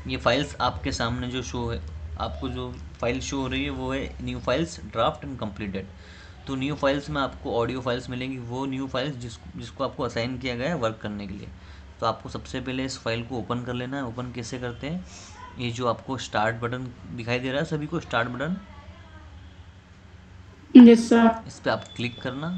ये फाइल्स आपके सामने जो शो है, आपको जो फाइल शो हो रही है वो है new files draft and completed. तो न्यू फाइल्स में आपको ऑडियो फाइल्स जिलेंगी, वो न्यू फाइल्स जिसको आपको असाइन किया गया है वर्क करने के लिए। तो आपको सबसे पहले इस फाइल को ओपन कर लेना है। ओपन कैसे करते हैं, ये जो आपको स्टार्ट बटन दिखाई दे रहा है सभी को, स्टार्ट बटन, यस सर। इस पर आप क्लिक करना।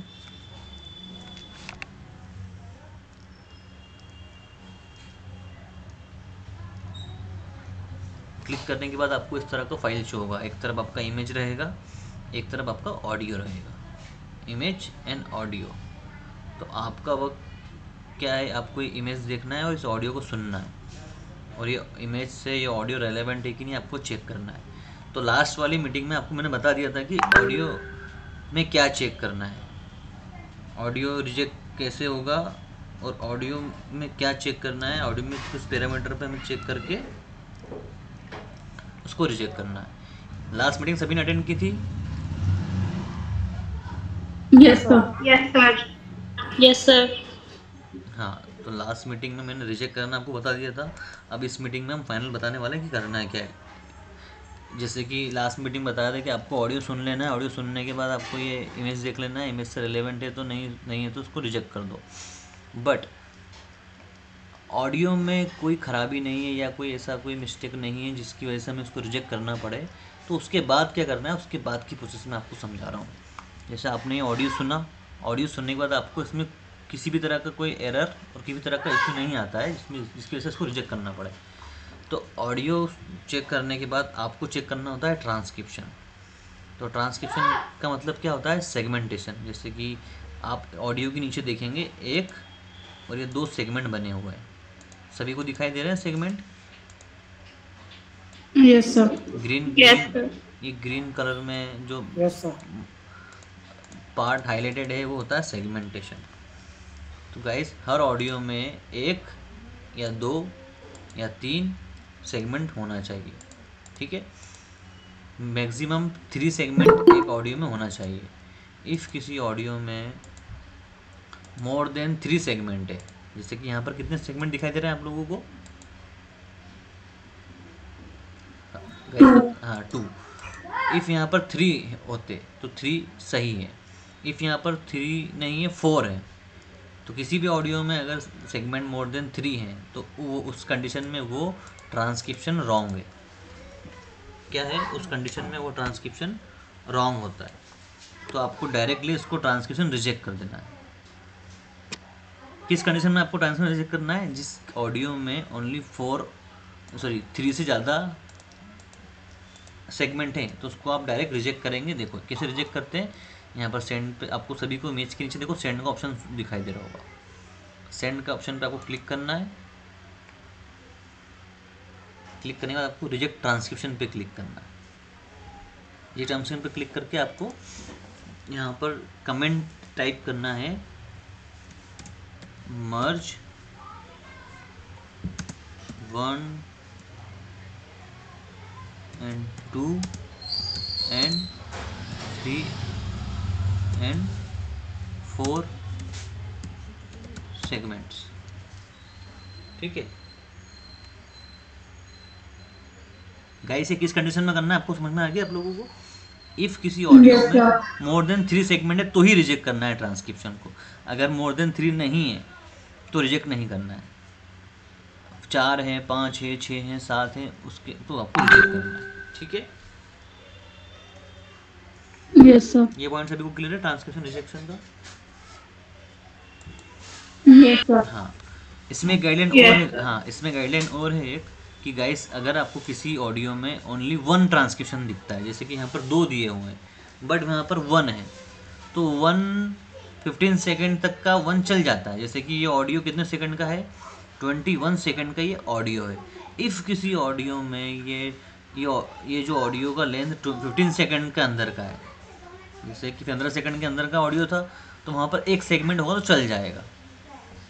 क्लिक करने के बाद आपको इस तरह का फाइल शो होगा। एक तरफ आपका इमेज रहेगा, एक तरफ आपका ऑडियो रहेगा, इमेज एंड ऑडियो। तो आपका वर्क क्या है, आपको ये इमेज देखना है और इस ऑडियो को सुनना है, और ये इमेज से ये ऑडियो रेलेवेंट है कि नहीं आपको चेक करना है। तो लास्ट वाली मीटिंग में आपको मैंने बता दिया था कि ऑडियो में क्या चेक करना है, ऑडियो रिजेक्ट कैसे होगा और ऑडियो में क्या चेक करना है, ऑडियो में किस पैरामीटर पे हमें चेक करके उसको रिजेक्ट करना है। लास्ट मीटिंग सभी ने अटेंड की थी? Yes sir. Yes sir. Yes sir. हाँ, तो लास्ट मीटिंग में मैंने रिजेक्ट करना आपको बता दिया था। अब इस मीटिंग में हम फाइनल बताने वाले हैं कि करना है क्या है। जैसे कि लास्ट मीटिंग बताया था कि आपको ऑडियो सुन लेना है, ऑडियो सुनने के बाद आपको ये इमेज देख लेना है, इमेज से रिलेवेंट है तो नहीं है तो उसको रिजेक्ट कर दो। बट ऑडियो में कोई ख़राबी नहीं है या कोई ऐसा कोई मिस्टेक नहीं है जिसकी वजह से हमें उसको रिजेक्ट करना पड़े, तो उसके बाद क्या करना है, उसके बाद की प्रोसेस मैं आपको समझा रहा हूँ। जैसे आपने ऑडियो सुना, ऑडियो सुनने के बाद आपको इसमें किसी भी तरह का कोई एरर और किसी भी तरह का इशू नहीं आता है जिसकी वजह से इसको रिजेक्ट करना पड़े। तो ऑडियो चेक करने के बाद आपको चेक करना होता है ट्रांसक्रिप्शन। तो ट्रांसक्रिप्शन का मतलब क्या होता है, सेगमेंटेशन। जैसे कि आप ऑडियो के नीचे देखेंगे एक और ये दो सेगमेंट बने हुए हैं, सभी को दिखाई दे रहे हैं segment? Yes sir. Green yes green sir. ये ग्रीन कलर में जो यस सर। पार्ट हाईलाइटेड है वो होता है सेगमेंटेशन। तो गाइस हर ऑडियो में एक या दो या तीन सेगमेंट होना चाहिए, ठीक है। मैक्सिमम 3 सेगमेंट एक ऑडियो में होना चाहिए। इफ़ किसी ऑडियो में मोर देन 3 सेगमेंट है, जैसे कि यहाँ पर कितने सेगमेंट दिखाई दे रहे हैं आप लोगों को? हाँ 2। इफ़ यहाँ पर 3 होते तो 3 सही है। इफ़ यहाँ पर 3 नहीं है, 4 है, तो किसी भी ऑडियो में अगर सेगमेंट मोर देन 3 हैं तो वो उस कंडीशन में वो ट्रांसक्रिप्शन रॉन्ग है। क्या है, उस कंडीशन में वो ट्रांसक्रिप्शन रॉन्ग होता है। तो आपको डायरेक्टली इसको ट्रांसक्रिप्शन रिजेक्ट कर देना है। किस कंडीशन में आपको ट्रांसक्रिप्शन रिजेक्ट करना है, जिस ऑडियो में ओनली 3 से ज़्यादा सेगमेंट हैं तो उसको आप डायरेक्ट रिजेक्ट करेंगे। देखो कैसे रिजेक्ट करते हैं, यहाँ पर सेंड पे आपको सभी को इमेज के नीचे देखो सेंड का ऑप्शन दिखाई दे रहा होगा। सेंड का ऑप्शन पे आपको क्लिक करना है। क्लिक करने के बाद आपको रिजेक्ट ट्रांसक्रिप्शन पे क्लिक करना है। ये ट्रांसक्रिप्शन पे क्लिक करके आपको यहाँ पर कमेंट टाइप करना है, मर्ज 1 and 2 and 3 and 4 सेगमेंट्स, ठीक है। गाइस ये किस कंडीशन में करना है आपको समझ में आ गया आप लोगों को? इफ़ किसी ऑडियो यस में सर। मोर देन 3 सेगमेंट है तो ही रिजेक्ट करना है ट्रांसक्रिप्शन को। अगर मोर देन 3 नहीं है तो रिजेक्ट नहीं करना है। 4 है, 5 है, 6 है, 7 है, उसके तो आपको रिजेक्ट करना है, ठीक है। Yes sir. ये पॉइंट सभी को क्लियर है ट्रांसक्रिप्शन रिजेक्शन का? Yes sir. हाँ, इसमें गाइडलाइन और यस है। सर। हाँ, इसमें गाइडलाइन और है एक कि गाइस अगर आपको किसी ऑडियो में ओनली 1 ट्रांसक्रिप्शन दिखता है, जैसे कि यहाँ पर 2 दिए हुए हैं बट यहाँ पर 1 है, तो 1 15 सेकेंड तक का 1 चल जाता है। जैसे कि ये ऑडियो कितने सेकंड का है, 21 सेकंड का ये ऑडियो है। इफ़ किसी ऑडियो में ये जो ऑडियो का लेंथ 15 सेकंड के अंदर का है, जैसे कि 15 सेकंड के अंदर का ऑडियो था तो वहाँ पर एक सेगमेंट होगा तो चल जाएगा।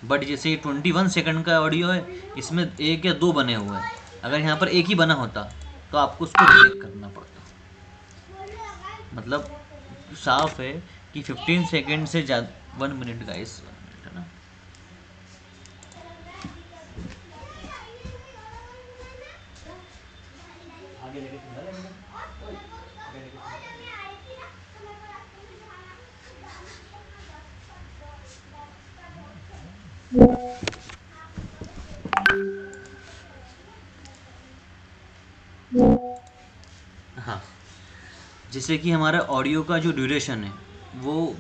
बट जैसे 21 सेकंड का ऑडियो है, इसमें 1 या 2 बने हुए हैं, अगर यहाँ पर एक ही बना होता तो आपको उसको रिजेक्ट करना पड़ता। मतलब साफ है कि 15 सेकंड से ज़्यादा 1 मिनट गाइस, 1 मिनट है ना। जैसे कि हमारा ऑडियो का जो ड्यूरेशन है वो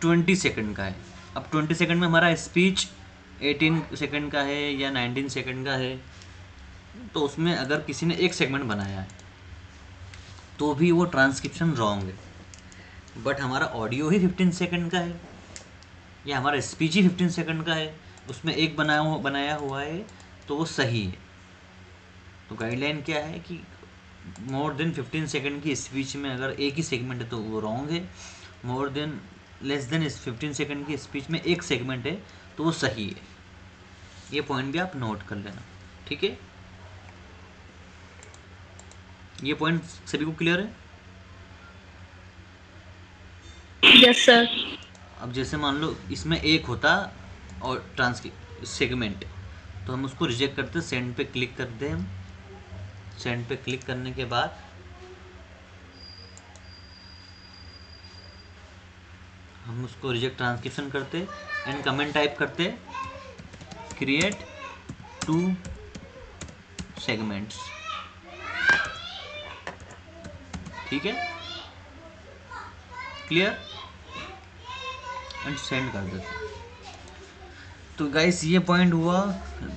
20 सेकंड का है। अब 20 सेकंड में हमारा स्पीच 18 सेकंड का है या 19 सेकंड का है, तो उसमें अगर किसी ने एक सेगमेंट बनाया है तो भी वो ट्रांसक्रिप्शन रॉन्ग है। बट हमारा ऑडियो ही 15 सेकंड का है या हमारा स्पीच ही 15 सेकंड का है, उसमें एक बनाया हुआ है, तो वो सही है। तो गाइडलाइन क्या है कि मोर देन 15 सेकंड की स्पीच में अगर एक ही सेगमेंट है तो वो रॉन्ग है, more than less than 15 second की स्पीच में एक सेगमेंट है तो वो सही है। ये पॉइंट भी आप नोट कर लेना, ठीक है। ये पॉइंट सभी को क्लियर है? Yes sir. अब जैसे मान लो इसमें एक होता और सेगमेंट, तो हम उसको रिजेक्ट करते, सेंड पे क्लिक करते हैं। हम सेंड पे क्लिक करने के बाद हम उसको रिजेक्ट ट्रांसक्रिप्शन करते एंड कमेंट टाइप करते, क्रिएट 2 सेगमेंट्स, ठीक है, क्लियर, एंड सेंड कर देते। तो गाइस ये पॉइंट हुआ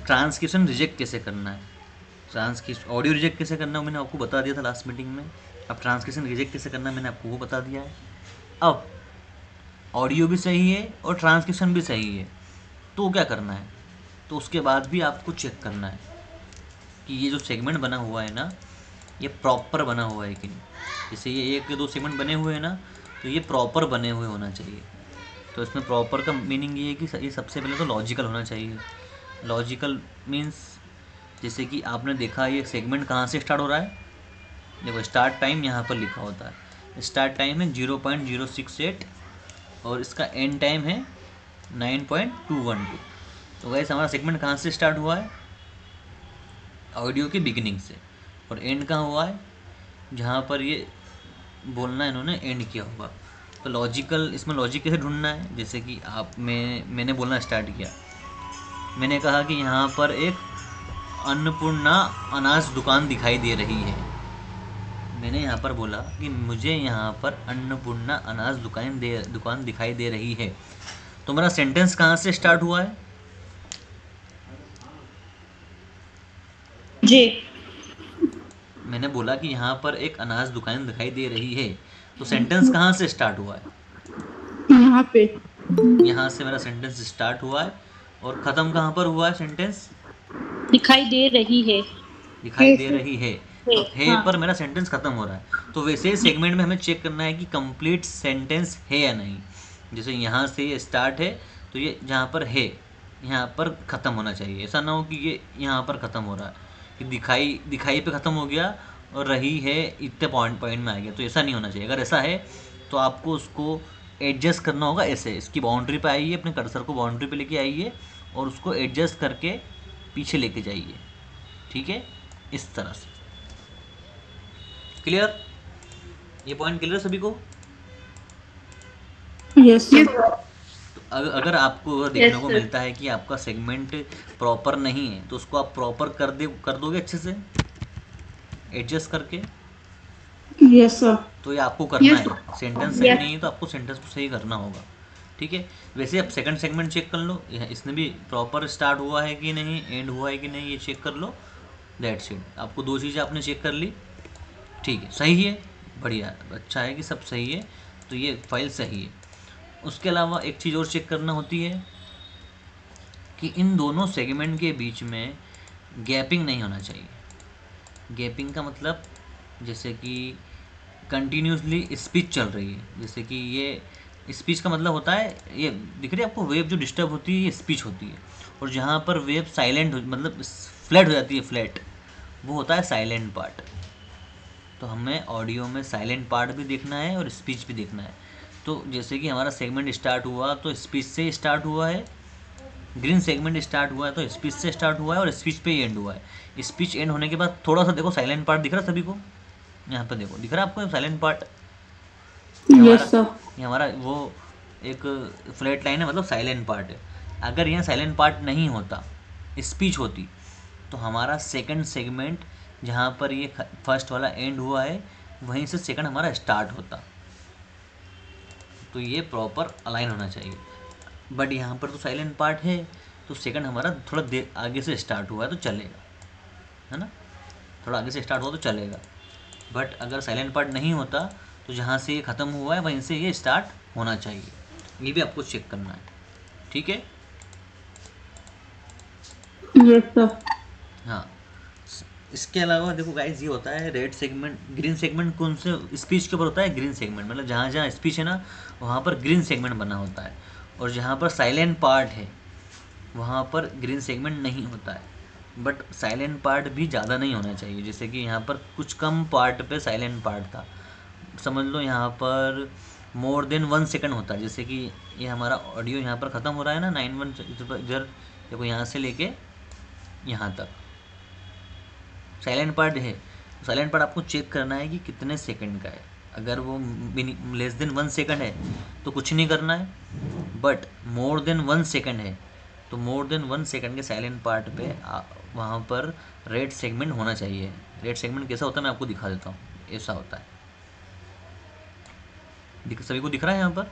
ट्रांसक्रिप्शन रिजेक्ट कैसे करना है। ट्रांसक्रिप्शन ऑडियो रिजेक्ट कैसे करना है मैंने आपको बता दिया था लास्ट मीटिंग में। अब ट्रांसक्रिप्शन रिजेक्ट कैसे करना है मैंने आपको वो बता दिया है। अब ऑडियो भी सही है और ट्रांसक्रिप्शन भी सही है, तो क्या करना है, तो उसके बाद भी आपको चेक करना है कि ये जो सेगमेंट बना हुआ है ना, ये प्रॉपर बना हुआ है कि नहीं। जैसे ये 1 या 2 सेगमेंट बने हुए हैं ना, तो ये प्रॉपर बने हुए होना चाहिए। तो इसमें प्रॉपर का मीनिंग ये है कि ये सबसे पहले तो लॉजिकल होना चाहिए। लॉजिकल मीन्स जैसे कि आपने देखा ये सेगमेंट कहाँ से स्टार्ट हो रहा है, देखो स्टार्ट टाइम यहाँ पर लिखा होता है। स्टार्ट टाइम है 0.068 और इसका एंड टाइम है 9.212। तो वैसे हमारा सेगमेंट कहाँ से स्टार्ट हुआ है, ऑडियो की बिगिनिंग से, और एंड कहाँ हुआ है, जहाँ पर ये बोलना इन्होंने एंड किया होगा। तो लॉजिकल, इसमें लॉजिक कैसे ढूंढना है, जैसे कि मैंने बोलना स्टार्ट किया, मैंने कहा कि यहाँ पर एक अन्नपूर्णा अनाज दुकान दिखाई दे रही है। मैंने यहाँ पर बोला कि मुझे यहाँ पर अन्नपूर्णा अनाज दुकान दिखाई दे रही है। तो मेरा सेंटेंस कहाँ से स्टार्ट हुआ है, जी। मैंने बोला कि यहाँ पर एक अनाज दुकान दिखाई दे रही है, तो सेंटेंस कहाँ से स्टार्ट हुआ है, यहाँ पे। यहाँ से मेरा सेंटेंस स्टार्ट हुआ है और ख़त्म कहाँ पर हुआ है सेंटेंस, दिखाई दे रही है। दिखाई दे रही है। तो है हाँ। पर मेरा सेंटेंस खत्म हो रहा है। तो वैसे सेगमेंट में हमें चेक करना है कि कंप्लीट सेंटेंस है या नहीं। जैसे यहाँ से ये स्टार्ट है तो ये जहाँ पर है यहाँ पर ख़त्म होना चाहिए। ऐसा ना हो कि ये यहाँ पर ख़त्म हो रहा है कि दिखाई पे ख़त्म हो गया और रही है इतने पॉइंट में आ गया, तो ऐसा नहीं होना चाहिए। अगर ऐसा है तो आपको उसको एडजस्ट करना होगा। ऐसे इसकी बाउंड्री पे आइए, अपने कर्सर को बाउंड्री पे लेके आइए और उसको एडजस्ट करके पीछे लेके जाइए, ठीक है, इस तरह से। क्लियर, ये पॉइंट क्लियर सभी को? Yes sir. तो अगर आपको देखने को मिलता है कि आपका सेगमेंट प्रॉपर नहीं है तो उसको आप प्रॉपर कर दोगे अच्छे से एडजस्ट करके। Yes sir. तो ये आपको करना है। सेंटेंस सही नहीं है तो आपको सेंटेंस को सही करना होगा, ठीक है। वैसे आप सेकंड सेगमेंट चेक कर लो, इसने भी प्रॉपर स्टार्ट हुआ है कि नहीं, एंड हुआ है कि नहीं, ये चेक कर लो। That's it. आपको 2 चीज़ें आपने चेक कर ली, ठीक है, सही है, बढ़िया, अच्छा है कि सब सही है, तो ये फाइल सही है। उसके अलावा एक चीज़ और चेक करना होती है कि इन दोनों सेगमेंट के बीच में गैपिंग नहीं होना चाहिए। गैपिंग का मतलब जैसे कि कंटिन्यूसली स्पीच चल रही है, जैसे कि ये स्पीच का मतलब होता है, ये दिख रही है आपको वेव जो डिस्टर्ब होती है ये स्पीच होती है, और जहाँ पर वेव साइलेंट मतलब फ्लैट हो जाती है, फ्लैट, वो होता है साइलेंट पार्ट। तो हमें ऑडियो में साइलेंट पार्ट भी देखना है और स्पीच भी देखना है। तो जैसे कि हमारा सेगमेंट स्टार्ट हुआ तो स्पीच से स्टार्ट हुआ है, ग्रीन सेगमेंट स्टार्ट हुआ है तो स्पीच से स्टार्ट हुआ है और स्पीच पे ही एंड हुआ है। स्पीच एंड होने के बाद थोड़ा सा देखो साइलेंट पार्ट दिख रहा है सभी को, यहाँ पर देखो दिख रहा है आपको साइलेंट पार्ट। Yes sir. ये हमारा वो एक फ्लैट लाइन है, मतलब साइलेंट पार्ट है। अगर यहाँ साइलेंट पार्ट नहीं होता, स्पीच होती, तो हमारा सेकंड सेगमेंट जहाँ पर ये फर्स्ट वाला एंड हुआ है वहीं से सेकंड हमारा स्टार्ट होता, तो ये प्रॉपर अलाइन होना चाहिए। बट यहाँ पर तो साइलेंट पार्ट है, तो सेकंड हमारा थोड़ा देर आगे से स्टार्ट हुआ है तो चलेगा, है ना, थोड़ा आगे से स्टार्ट हुआ तो चलेगा। बट अगर साइलेंट पार्ट नहीं होता तो जहाँ से ये ख़त्म हुआ है वहीं से ये स्टार्ट होना चाहिए, ये भी आपको चेक करना है, ठीक है। Yes sir. हाँ, इसके अलावा देखो गाइस, ये होता है रेड सेगमेंट, ग्रीन सेगमेंट कौन से स्पीच के ऊपर होता है, ग्रीन सेगमेंट, मतलब जहाँ जहाँ स्पीच है ना वहाँ पर ग्रीन सेगमेंट बना होता है, और जहाँ पर साइलेंट पार्ट है वहाँ पर ग्रीन सेगमेंट नहीं होता है। बट साइलेंट पार्ट भी ज़्यादा नहीं होना चाहिए, जैसे कि यहाँ पर कुछ कम पार्ट पे साइलेंट पार्ट था, समझ लो यहाँ पर मोर देन 1 सेकंड होता है। जैसे कि ये हमारा ऑडियो यहाँ पर ख़त्म हो रहा है ना 91 इधर, देखो यहाँ से लेके यहाँ तक साइलेंट पार्ट है, साइलेंट पार्ट आपको चेक करना है कि कितने सेकंड का है। अगर वो लेस देन 1 सेकंड है तो कुछ नहीं करना है, बट मोर देन 1 सेकंड है तो मोर देन 1 सेकंड के साइलेंट पार्ट पे वहाँ पर रेड सेगमेंट होना चाहिए। रेड सेगमेंट कैसा होता है मैं आपको दिखा देता हूँ, ऐसा होता है, सभी को दिख रहा है यहाँ पर।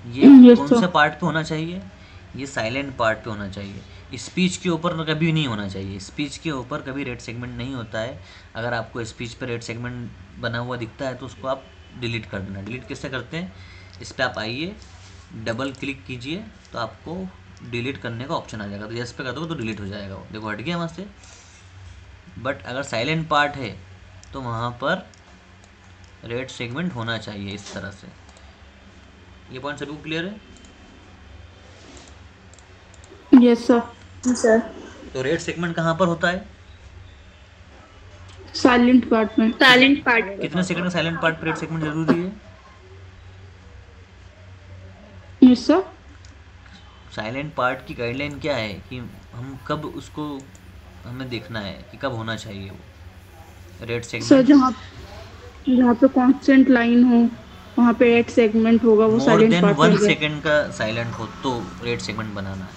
ये कौन से पार्ट पे होना चाहिए, ये साइलेंट पार्ट पे होना चाहिए, स्पीच के ऊपर कभी नहीं होना चाहिए, स्पीच के ऊपर कभी रेड सेगमेंट नहीं होता है। अगर आपको स्पीच पे रेड सेगमेंट बना हुआ दिखता है तो उसको आप डिलीट कर देना। डिलीट कैसे करते हैं, इस पर आप आइए, डबल क्लिक कीजिए तो आपको डिलीट करने का ऑप्शन आ जाएगा, तो यस पे कर दोगे तो डिलीट हो जाएगा वो, देखो हट गया वहाँ से। बट अगर साइलेंट पार्ट है तो वहाँ पर रेड सेगमेंट होना चाहिए इस तरह से। ये पॉइंट सभी को क्लियर है? Yes sir. तो रेड सेगमेंट कहाँ पर होता है, साइलेंट पार्ट में। Silent part. कितने सेकंड का साइलेंट पार्ट पर रेड सेगमेंट जरूरी है? Yes sir. साइलेंट पार्ट की गाइडलाइन क्या है कि हम कब उसको हमें देखना है कि कब होना चाहिए वो रेड सेगमेंट। सर जहाँ पे कांस्टेंट लाइन हो वहाँ पे रेड सेगमेंट होगा, वो साइलेंट पार्ट मोर देन 1 है। सेकंड का साइलेंट हो तो रेड सेगमेंट बनाना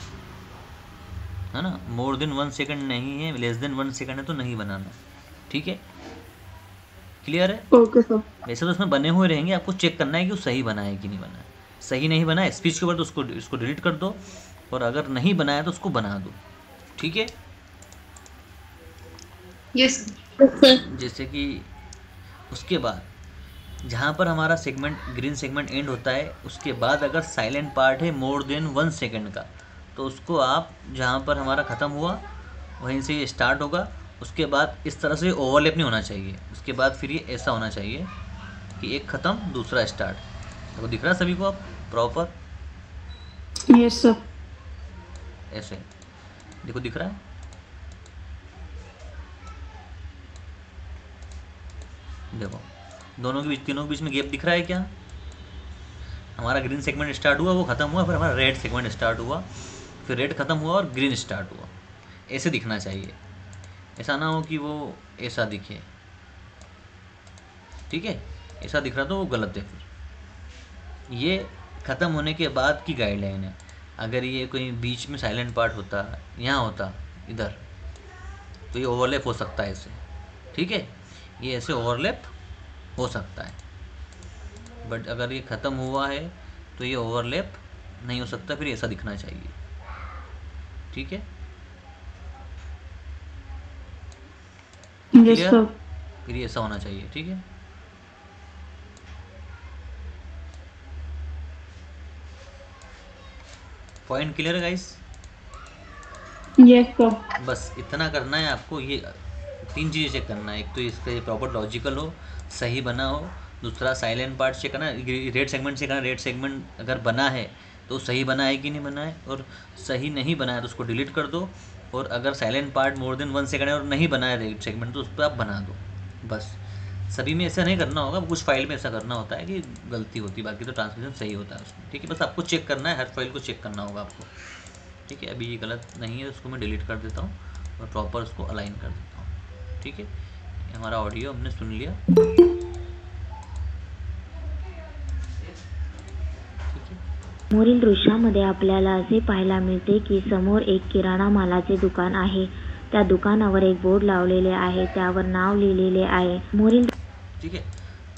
है ना। मोर देन 1 सेकंड नहीं है, लेस देन 1 सेकंड है तो नहीं बनाना, ठीक है, क्लियर है? Okay sir. वैसे तो उसमें बने हुए रहेंगे, आपको चेक करना है कि वो सही बना है कि नहीं बना है। सही नहीं बना है स्पीच के ऊपर तो उसको डिलीट कर दो, और अगर नहीं बनाया तो उसको बना दो, ठीक है। यस। जैसे कि उसके बाद जहाँ पर हमारा सेगमेंट ग्रीन सेगमेंट एंड होता है, उसके बाद अगर साइलेंट पार्ट है मोर देन 1 सेकंड का, तो उसको आप जहाँ पर हमारा ख़त्म हुआ वहीं से ये स्टार्ट होगा। उसके बाद इस तरह से ओवरलैप नहीं होना चाहिए, उसके बाद फिर ये ऐसा होना चाहिए कि एक ख़त्म दूसरा स्टार्ट। देखो दिख रहा है सभी को आप प्रॉपर? Yes sir. ऐसे देखो दिख रहा है, देखो दोनों के बीच, तीनों के बीच में गैप दिख रहा है क्या? हमारा ग्रीन सेगमेंट स्टार्ट हुआ, वो ख़त्म हुआ, फिर हमारा रेड सेगमेंट स्टार्ट हुआ, फिर रेड ख़त्म हुआ और ग्रीन स्टार्ट हुआ। ऐसे दिखना चाहिए, ऐसा ना हो कि वो ऐसा दिखे, ठीक है। ऐसा दिख रहा तो वो गलत है। फिर ये ख़त्म होने के बाद की गाइडलाइन है। अगर ये कोई बीच में साइलेंट पार्ट होता, यहाँ होता इधर, तो ये ओवरलैप हो सकता है ऐसे, ठीक है, ये ऐसे ओवरलैप हो सकता है। बट अगर ये ख़त्म हुआ है तो ये ओवरलैप नहीं हो सकता, फिर ऐसा दिखना चाहिए, ठीक है, यस सर। फिर ये ऐसा होना चाहिए, ठीक है। पॉइंट क्लियर है गाइस? Yes sir. बस इतना करना है आपको, ये 3 चीज़ें चेक करना है। एक तो इसका ये प्रॉपर लॉजिकल हो, सही बना हो, दूसरा साइलेंट पार्ट चेक करना, रेड सेगमेंट चेक करना, रेड सेगमेंट अगर बना है तो सही बना है कि नहीं बना है, और सही नहीं बना है तो उसको डिलीट कर दो, और अगर silent part more than 1 second है और नहीं बना है रेड सेगमेंट तो उस पर आप बना दो। बस सभी में ऐसा नहीं करना होगा, कुछ फाइल में ऐसा करना होता है कि गलती होती है, बाकी तो ट्रांसलेशन सही होता है उसमें, ठीक है। बस आपको चेक करना है, हर फाइल को चेक करना होगा आपको, ठीक है। अभी ये गलत नहीं है, उसको मैं डिलीट कर देता हूँ और प्रॉपर उसको अलाइन कर देता हूँ, ठीक है। हमारा ऑडियो हमने सुन लिया, समोरील दृश्यामध्ये आपल्याला असे पाहायला मिळते की समोर एक किराणा मालाचे दुकान आहे. त्या दुकानावर एक बोर्ड लावलेले आहे, त्यावर नाव लिहिलेले आहे. मोरील ठीक है।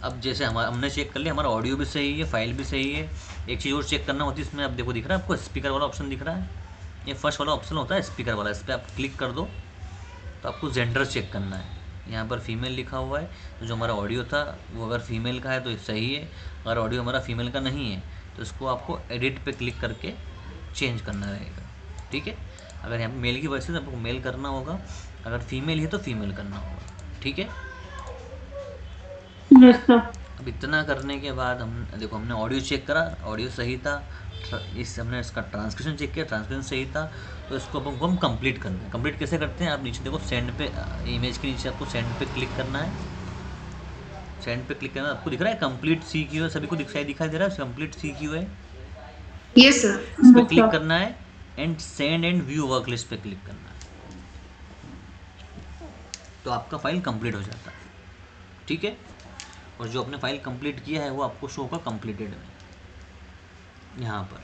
अब जैसे हमने चेक कर लिया, हमारा ऑडियो भी सही है, फाइल भी सही है। एक चीज़ और चेक करना होती है इसमें, आप देखो दिख रहा है आपको स्पीकर वाला ऑप्शन दिख रहा है, ये फर्स्ट वाला ऑप्शन होता है स्पीकर वाला, इस पर आप क्लिक कर दो तो आपको जेंडर चेक करना है। यहाँ पर फीमेल लिखा हुआ है, तो जो हमारा ऑडियो था वो अगर फीमेल का है तो सही है, अगर ऑडियो हमारा फीमेल का नहीं है तो इसको आपको एडिट पे क्लिक करके चेंज करना रहेगा। ठीक है, अगर यहाँ पर मेल की वजह से तो आपको मेल करना होगा, अगर फीमेल है तो फीमेल करना होगा। ठीक है, यस सर। अब इतना करने के बाद हम देखो, हमने ऑडियो चेक करा, ऑडियो सही था, हमने इसका ट्रांसक्रिप्शन चेक किया, ट्रांसक्रिप्शन सही था, तो इसको अब हम कंप्लीट करना है। कंप्लीट कैसे करते हैं, आप नीचे देखो सेंड पे, इमेज के नीचे आपको सेंड पे क्लिक करना है। सेंड पे क्लिक करना, आपको दिख रहा है कंप्लीट CQ है, सभी को दिखाई दे रहा है कंप्लीट CQ है। Yes sir. इस पर क्लिक करना है and send and view work list पे क्लिक करना है, तो आपका फाइल कंप्लीट हो जाता है। ठीक है, और जो आपने फाइल कंप्लीट किया है वो आपको शो होगा कंप्लीटेड में। यहाँ पर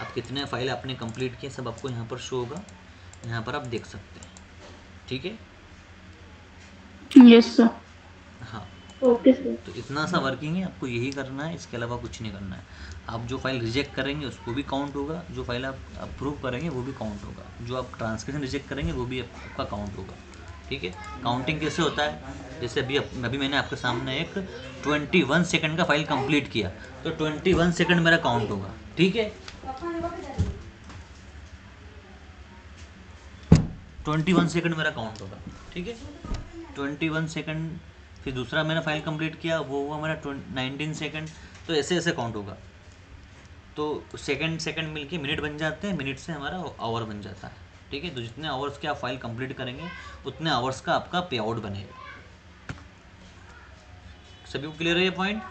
आप कितने फाइल आपने कंप्लीट किए सब आपको यहाँ पर शो होगा, यहाँ पर आप देख सकते हैं। ठीक है, यस सर। हाँ, ओके सर। तो इतना सा वर्किंग है, आपको यही करना है, इसके अलावा कुछ नहीं करना है। आप जो फाइल रिजेक्ट करेंगे उसको भी काउंट होगा, जो फाइल आप अप्रूव करेंगे वो भी काउंट होगा, जो आप ट्रांसक्रिप्शन रिजेक्ट करेंगे वो भी आपका काउंट होगा। ठीक है, काउंटिंग कैसे होता है, जैसे अभी मैंने आपके सामने एक 21 सेकंड का फाइल कंप्लीट किया, तो 21 सेकंड मेरा काउंट होगा। ठीक है, 21 सेकंड मेरा काउंट होगा। ठीक है, 21 सेकंड, फिर दूसरा मैंने फाइल कंप्लीट किया वो हुआ मेरा 19 सेकंड, तो ऐसे ऐसे काउंट होगा। तो सेकंड मिलके मिनट बन जाते हैं, मिनट से हमारा आवर बन जाता है। ठीक है, तो जितने आवर्स के आप फाइल कंप्लीट करेंगे उतने आवर्स का आपका पे आउट बनेगा। सभी को क्लियर है ये पॉइंट?